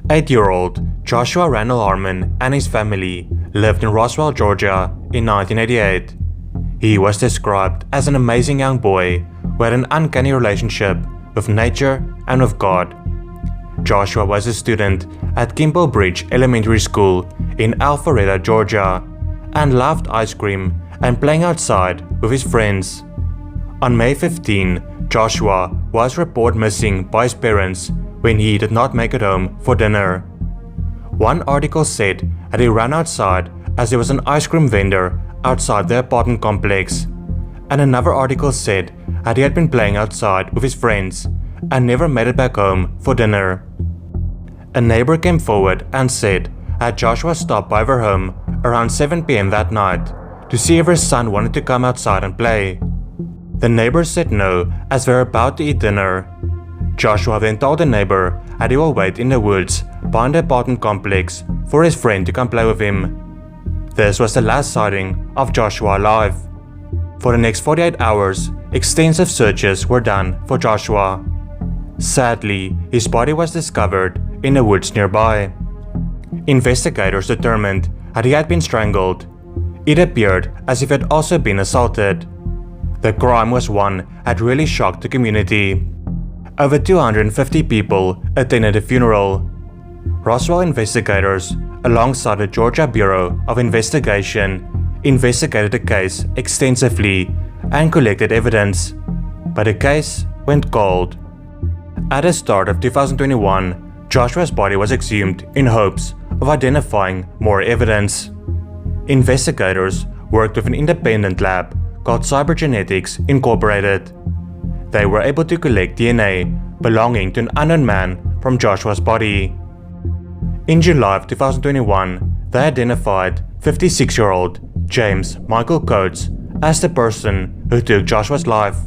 8-year-old Joshua Randall Harmon and his family lived in Roswell, Georgia in 1988. He was described as an amazing young boy who had an uncanny relationship with nature and with God. Joshua was a student at Kimball Bridge Elementary School in Alpharetta, Georgia, and loved ice cream and playing outside with his friends. On May 15, Joshua was reported missing by his parents when he did not make it home for dinner. One article said that he ran outside as there was an ice cream vendor outside the apartment complex, and another article said that he had been playing outside with his friends and never made it back home for dinner. A neighbor came forward and said that Joshua stopped by their home around 7 p.m. that night to see if his son wanted to come outside and play. The neighbor said no as they were about to eat dinner. Joshua then told the neighbor that he will wait in the woods behind the apartment complex for his friend to come play with him. This was the last sighting of Joshua alive. For the next 48 hours, extensive searches were done for Joshua. Sadly, his body was discovered in the woods nearby. Investigators determined that he had been strangled. It appeared as if he had also been assaulted. The crime was one that really shocked the community. Over 250 people attended the funeral. Roswell investigators, alongside the Georgia Bureau of Investigation, investigated the case extensively and collected evidence, but the case went cold. At the start of 2021, Joshua's body was exhumed in hopes of identifying more evidence. Investigators worked with an independent lab called Cybergenetics Incorporated. They were able to collect DNA belonging to an unknown man from Joshua's body. In July of 2021, they identified 56-year-old James Michael Coates as the person who took Joshua's life.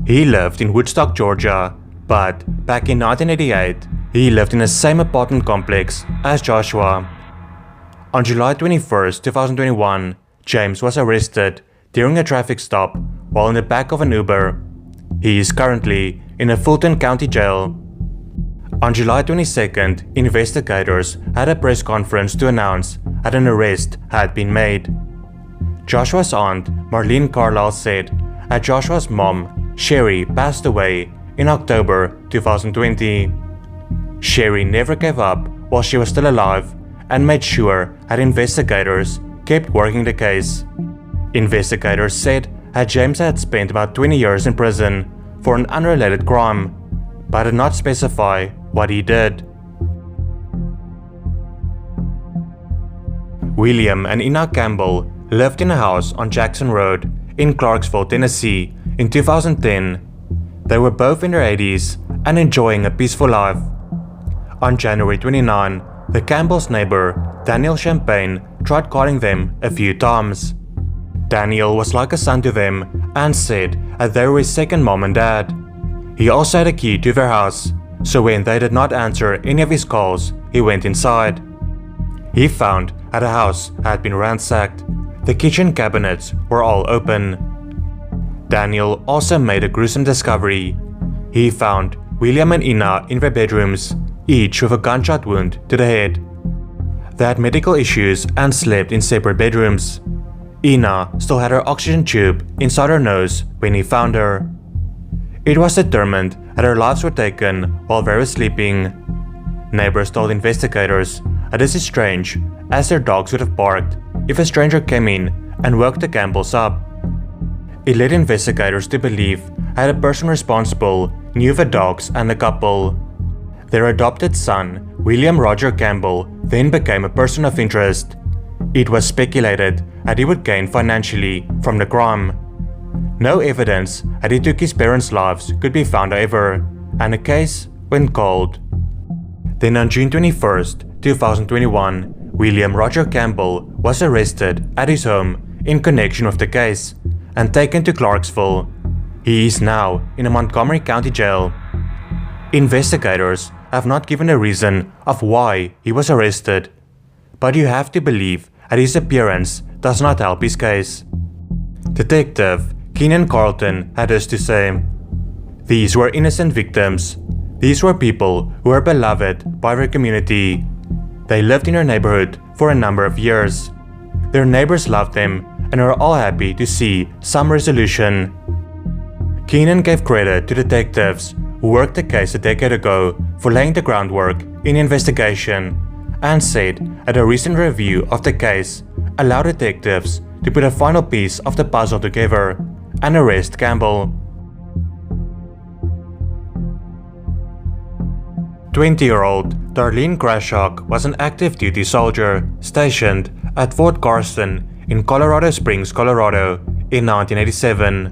He lived in Woodstock, Georgia, but back in 1988, he lived in the same apartment complex as Joshua. On July 21, 2021, James was arrested during a traffic stop while in the back of an Uber. He is currently in a Fulton County jail. On July 22nd, investigators had a press conference to announce that an arrest had been made. Joshua's aunt, Marlene Carlisle, said that Joshua's mom, Sherry, passed away in October 2020. Sherry never gave up while she was still alive and made sure that investigators kept working the case. Investigators said that James had spent about 20 years in prison for an unrelated crime, but did not specify what he did. William and Ina Campbell lived in a house on Jackson Road in Clarksville, Tennessee in 2010. They were both in their 80s and enjoying a peaceful life. On January 29, the Campbell's neighbor, Daniel Champagne, tried calling them a few times. Daniel was like a son to them and said that they were his second mom and dad. He also had a key to their house, so when they did not answer any of his calls, he went inside. He found that the house had been ransacked. The kitchen cabinets were all open. Daniel also made a gruesome discovery. He found William and Ina in their bedrooms, each with a gunshot wound to the head. They had medical issues and slept in separate bedrooms. Ina still had her oxygen tube inside her nose when he found her. It was determined that her lives were taken while they were sleeping. Neighbors told investigators that this is strange, as their dogs would have barked if a stranger came in and woke the Campbells up. It led investigators to believe that a person responsible knew the dogs and the couple. Their adopted son, William Roger Campbell, then became a person of interest. It was speculated that he would gain financially from the crime. No evidence that he took his parents' lives could be found, however, and the case went cold. Then on June 21, 2021, William Roger Campbell was arrested at his home in connection with the case and taken to Clarksville. He is now in a Montgomery County jail. Investigators have not given a reason of why he was arrested, but you have to believe that his appearance does not help his case. Detective Keenan Carlton had this to say: "These were innocent victims. These were people who were beloved by their community. They lived in their neighborhood for a number of years. Their neighbors loved them and were all happy to see some resolution. Keenan gave credit to detectives who worked the case a decade ago for laying the groundwork in the investigation, and said that a recent review of the case allowed detectives to put a final piece of the puzzle together and arrest Campbell. 20-year-old Darlene Krashoc was an active duty soldier stationed at Fort Carson in Colorado Springs, Colorado in 1987.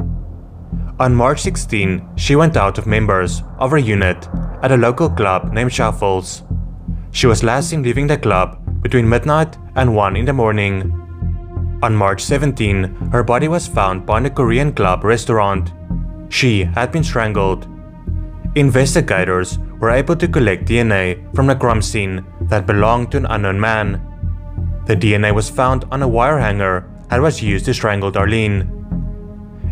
On March 16, she went out with members of her unit at a local club named Shuffles. She was last seen leaving the club between midnight and 1 in the morning. On March 17, her body was found behind a Korean club restaurant. She had been strangled. Investigators were able to collect DNA from the crime scene that belonged to an unknown man. The DNA was found on a wire hanger that was used to strangle Darlene.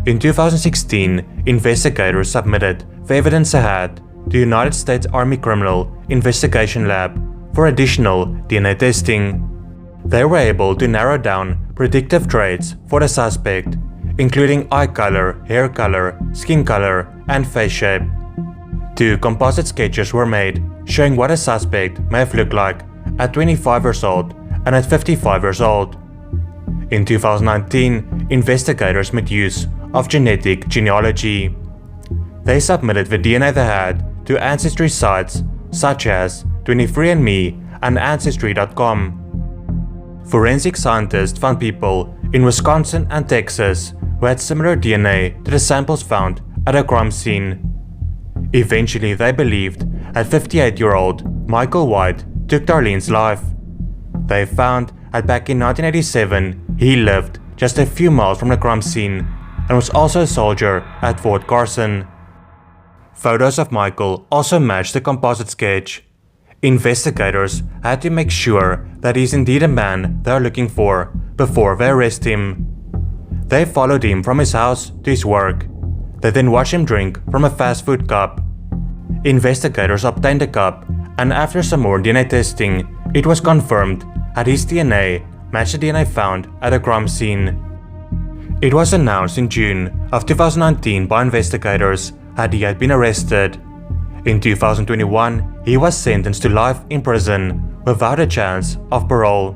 In 2016, investigators submitted the evidence they had to the United States Army Criminal Investigation Lab for additional DNA testing. They were able to narrow down predictive traits for the suspect, including eye color, hair color, skin color, and face shape. 2 composite sketches were made showing what a suspect may have looked like at 25 years old and at 55 years old. In 2019, investigators made use of genetic genealogy. They submitted the DNA they had to ancestry sites such as 23andMe and Ancestry.com. Forensic scientists found people in Wisconsin and Texas who had similar DNA to the samples found at a crime scene. Eventually, they believed that 58-year-old Michael White took Darlene's life. They found that back in 1987, he lived just a few miles from the crime scene and was also a soldier at Fort Carson. Photos of Michael also matched the composite sketch. Investigators had to make sure that he's indeed a man they are looking for before they arrest him. They followed him from his house to his work. They then watched him drink from a fast food cup. Investigators obtained the cup, and after some more DNA testing, it was confirmed that his DNA matched the DNA found at a crime scene. It was announced in June of 2019 by investigators that he had been arrested. In 2021, he was sentenced to life in prison without a chance of parole.